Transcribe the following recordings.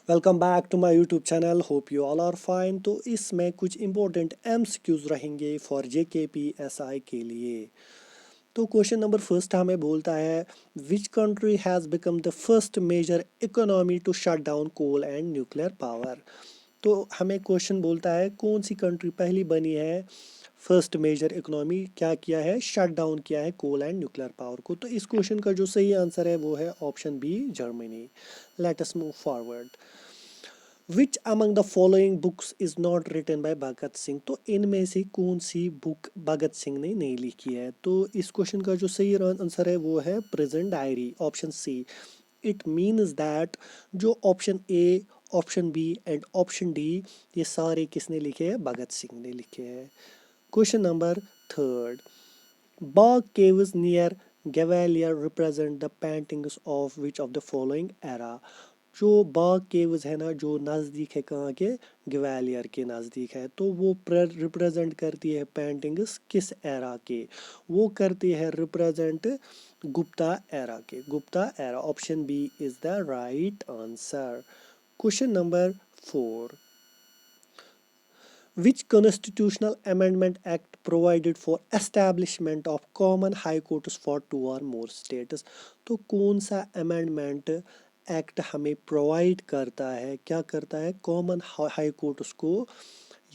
Welcome back to my YouTube channel. Hope you all are fine. तो इसमें कुछ important MCQs रहेंगे for JKPSI के लिए। तो क्वेश्चन नंबर फर्स्ट हमें बोलता है, which country has become the first major economy to shut down coal and nuclear power. तो हमें क्वेश्चन बोलता है कौन सी कंट्री पहली बनी है फर्स्ट मेजर इकोनॉमी, क्या किया है, शट डाउन किया है कोल एंड न्यूक्लियर पावर को। तो इस क्वेश्चन का जो सही आंसर है वो है option B, Germany. Let us move forward. Which among the following books is not written by Bhagat Singh. तो इनमें से कौन सी बुक भगत सिंह ने नहीं लिखी है। तो इस क्वेश्चन का जो सही आंसर है वो है present diary, option C. It means that जो option A, option B and option D, ये सारे किसने लिखे हैं, भगत सिंह ने लिखे हैं। Question number third, Bog caves near Gavalier represent the paintings of which of the following era। जो बाग केव्स है ना, जो नज़दीक है कहाँ के, ग्वालियर के नज़दीक है, तो वो रिप्रेजेंट करती है पेंटिंग्स किस एरा के, वो करती है रिप्रेजेंट गुप्ता एरा के, Gupta era. Option B is the right answer. Question number four, which constitutional amendment act provided for establishment of common high courts for two or more states। तो कौन सा अमेंडमेंट एक्ट हमें provide करता है, क्या करता है, कॉमन हाई कोर्ट्स को,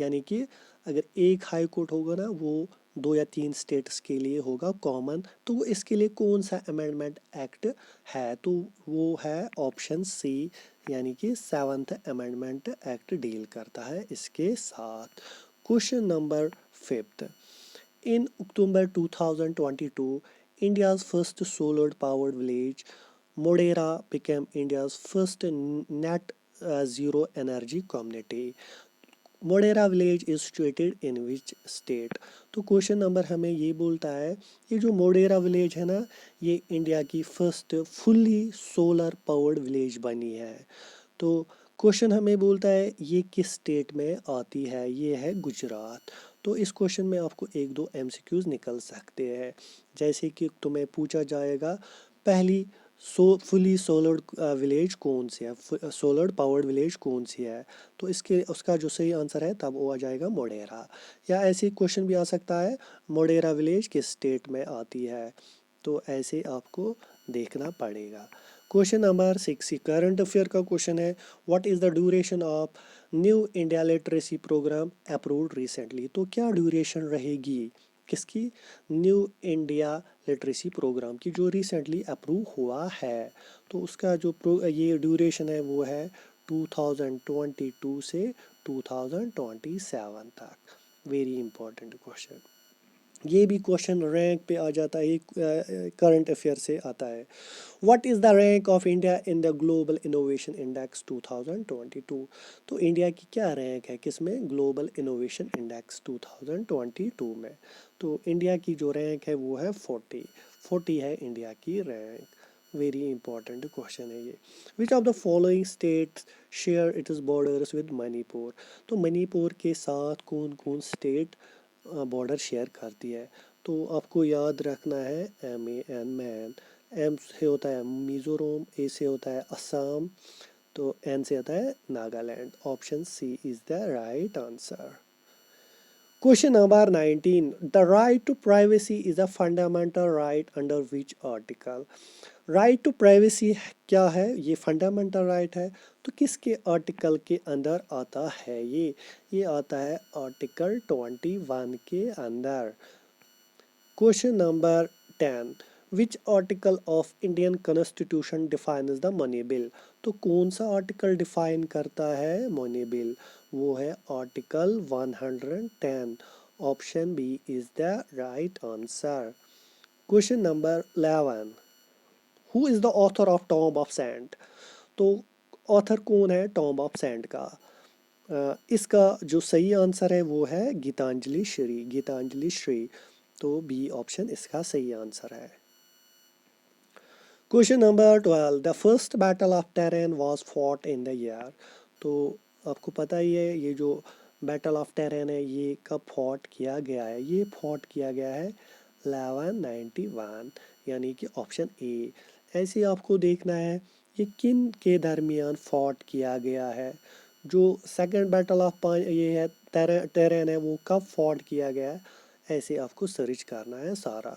यानी कि अगर एक हाई कोर्ट होगा ना वो दो या तीन स्टेट्स के लिए होगा कॉमन, तो वो इसके लिए कौन सा अमेंडमेंट एक्ट है, तो वो है ऑप्शन सी, यानी कि सेवन्थ अमेंडमेंट एक्ट डील करता है इसके साथ। Question number fifth, in October 2022 India's first solar powered village Modera became India's first net zero energy community। Modhera village is situated in which state. तो क्वेश्चन नंबर हमें ये बोलता है, ये जो मोडेरा विलेज है ना, ये इंडिया की first fully solar powered village बनी है। तो क्वेश्चन हमें बोलता है ये किस स्टेट में आती है, ये है गुजरात। तो इस क्वेश्चन में आपको एक दो एमसीक्यूज निकल सकते हैं, जैसे कि तुम्हें पूछा जाएगा पहली फुली सोलर विलेज कौन सी है, सोलर पावर्ड विलेज कौन सी है, तो इसके उसका जो सही आंसर है तब वो आ जाएगा मोडेरा। या ऐसे क्वेश्चन भी आ सकता है, मोडेरा विलेज किस स्टेट में आती है, तो ऐसे आपको देखना पड़ेगा। Question number six, current affair का क्वेश्चन है, what is the duration of new India literacy programme approved recently. तो क्या ड्यूरेशन रहेगी किसकी, न्यू इंडिया लिटरेसी प्रोग्राम की, जो रिसेंटली अप्रूव हुआ है। तो उसका जो ये ड्यूरेशन है वो है 2022 से 2027 तक। वेरी इंपॉर्टेंट क्वेश्चन, ये भी क्वेश्चन रैंक पे आ जाता है, ये करंट अफेयर से आता है। What is the rank of India in the global innovation index 2022। तो इंडिया की क्या रैंक है किसमें, ग्लोबल इनोवेशन इंडेक्स 2022 में। तो इंडिया की जो रैंक है वो है 40 है इंडिया की रैंक। वेरी इंपॉर्टेंट क्वेश्चन है ये। Which of the following states share it is borders with Manipur. तो मणिपुर के साथ कौन कौन स्टेट बॉर्डर शेयर करती है। तो आपको याद रखना है MAN मैन, एम से होता है मिजोरम, ए से होता है असम, तो एन से होता है Nagaland. Option C is the right answer. Question number 19, the right to privacy is a fundamental right under which article. Right to privacy क्या है, ये फंडामेंटल राइट है, तो किसके आर्टिकल के अंदर आता है ये आता है आर्टिकल 21 के अंदर। Question number 10, which article of Indian constitution defines the money bill. तो कौन सा आर्टिकल डिफाइन करता है मनी बिल, वो है article 110। Option B is the right answer. Question number 11, who is the author of Tomb of Sand. तो author कौन है टॉम्ब ऑफ सैंड का। इसका जो सही आंसर है वो है गीतांजलि श्री, गीतांजलि श्री। तो बी ऑप्शन इसका सही आंसर है। Question number 12, the first battle of terrain was fought in the year. तो आपको पता ही है ये जो बैटल ऑफ टेरेन है ये कब फॉट किया गया है, ये फॉट किया गया है 1191, यानी कि ऑप्शन ए। ऐसे आपको देखना है ये किन के दरमियान फॉट किया गया है? जो सेकंड बैटल ऑफ ये है टेरेन है, वो कब फॉट किया गया है? ऐसे आपको सर्च करना है सारा।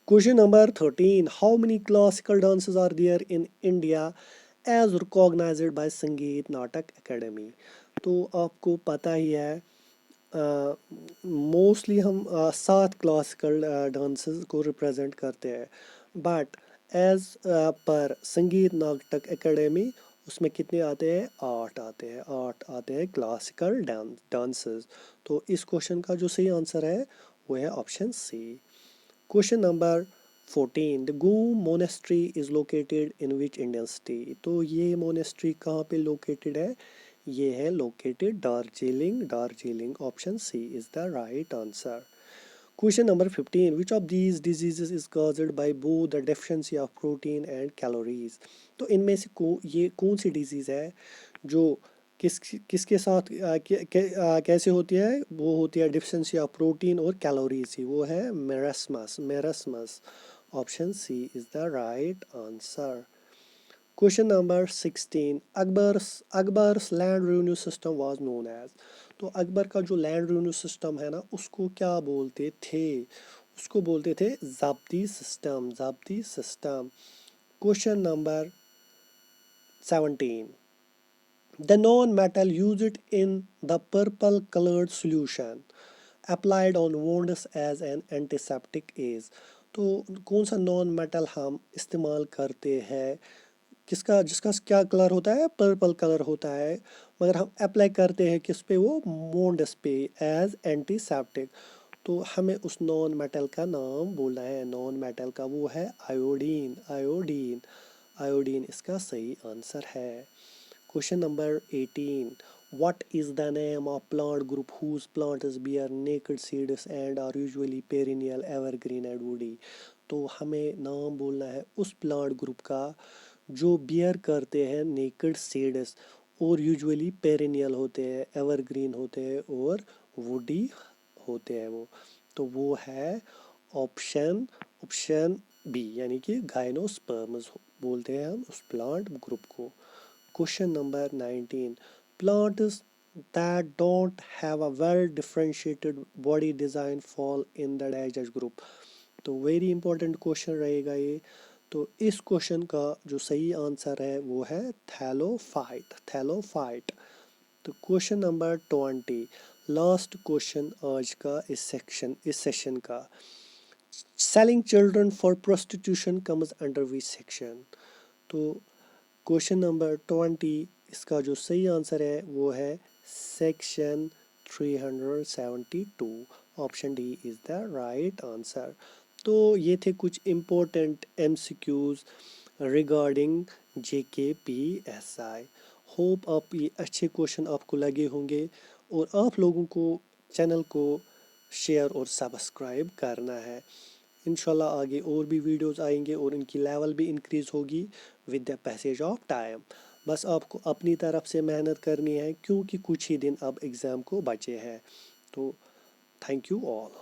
Question number 13, how many classical dances are there in India as recognised by Sangeet Natak academy? तो आपको पता ही है, मोस्टली हम 7 क्लासिकल डांसेस को रिप्रेजेंट करते हैं, बट एज पर संगीत नाटक एकेडमी उसमें कितने आते हैं? 8 आते हैं, 8 आते हैं क्लासिकल डांसेस। तो इस क्वेश्चन का जो सही आंसर है वो है option C. Question number 14, the Ghoom monastery is located in which Indian state? तो ये मोनेस्ट्री कहाँ पे लोकेटेड है? ये है located Darjeeling, Darjeeling. Option C is the right answer. Question number 15, which of these diseases is caused by both the deficiency of protein and calories? तो इनमें से ये कौन सी डिजीज है जो किसके साथ कैसे होती है? वो होती है डिफिशिएंसी ऑफ प्रोटीन और कैलोरीज ही। वो है marasmus, marasmus. Option C is the right answer. Question number 16, Akbar's land revenue system was known as? तो अकबर का जो लैंड रेवेन्यू सिस्टम है ना, उसको क्या बोलते थे? उसको बोलते थे Zabti system, Zabti system. Question number 17, the non-metal used in the purple colored solution applied on wounds as an antiseptic is? तो कौन सा नॉन मेटल हम इस्तेमाल करते हैं, किसका जिसका क्या कलर होता है? पर्पल कलर होता है, मगर हम अप्लाई करते हैं किस पे? वो मोन्डस पे एज एंटीसेप्टिक। तो हमें उस नॉन मेटल का नाम बोलना है, नॉन मेटल का वो है आयोडीन, आयोडीन, आयोडीन इसका सही आंसर है। Question number 18, what is the name of plant group whose plants bear naked seeds and are usually perennial, evergreen and woody? तो हमें नाम बोलना है उस प्लांट ग्रुप का जो बियर करते हैं नेकेड सीड्स और यूजुअली पेरेनियल होते हैं, एवरग्रीन होते हैं और वुडी होते हैं वो। तो वो है ऑप्शन ऑप्शन बी, यानी कि गाइनोस्पर्म्स बोलते हैं हम उस प्लांट ग्रुप को। Question number 19, plants that don't have a well differentiated body design fall in the dash group? तो वेरी इंपॉर्टेंट क्वेश्चन रहेगा ये। तो इस क्वेश्चन का जो सही आंसर है वो है थैलोफाइट, थैलोफाइट। तो क्वेश्चन नंबर 20, लास्ट क्वेश्चन आज का इस सेशन का, selling children for prostitution comes under which section? तो क्वेश्चन नंबर 20 इसका जो सही आंसर है वो है section 372। Option D is the right answer. तो ये थे कुछ important MCQs regarding JKPSI। Hope आप ये अच्छे क्वेश्चन आपको लगे होंगे और आप लोगों को चैनल को शेयर और सब्सक्राइब करना है। इंशाल्लाह आगे और भी वीडियोस आएंगे और इनकी लेवल भी इंक्रीज़ होगी with the passage of time. बस आपको अपनी तरफ से मेहनत करनी है क्योंकि कुछ ही दिन अब एग्ज़ाम को बचे हैं। तो थैंक यू ऑल।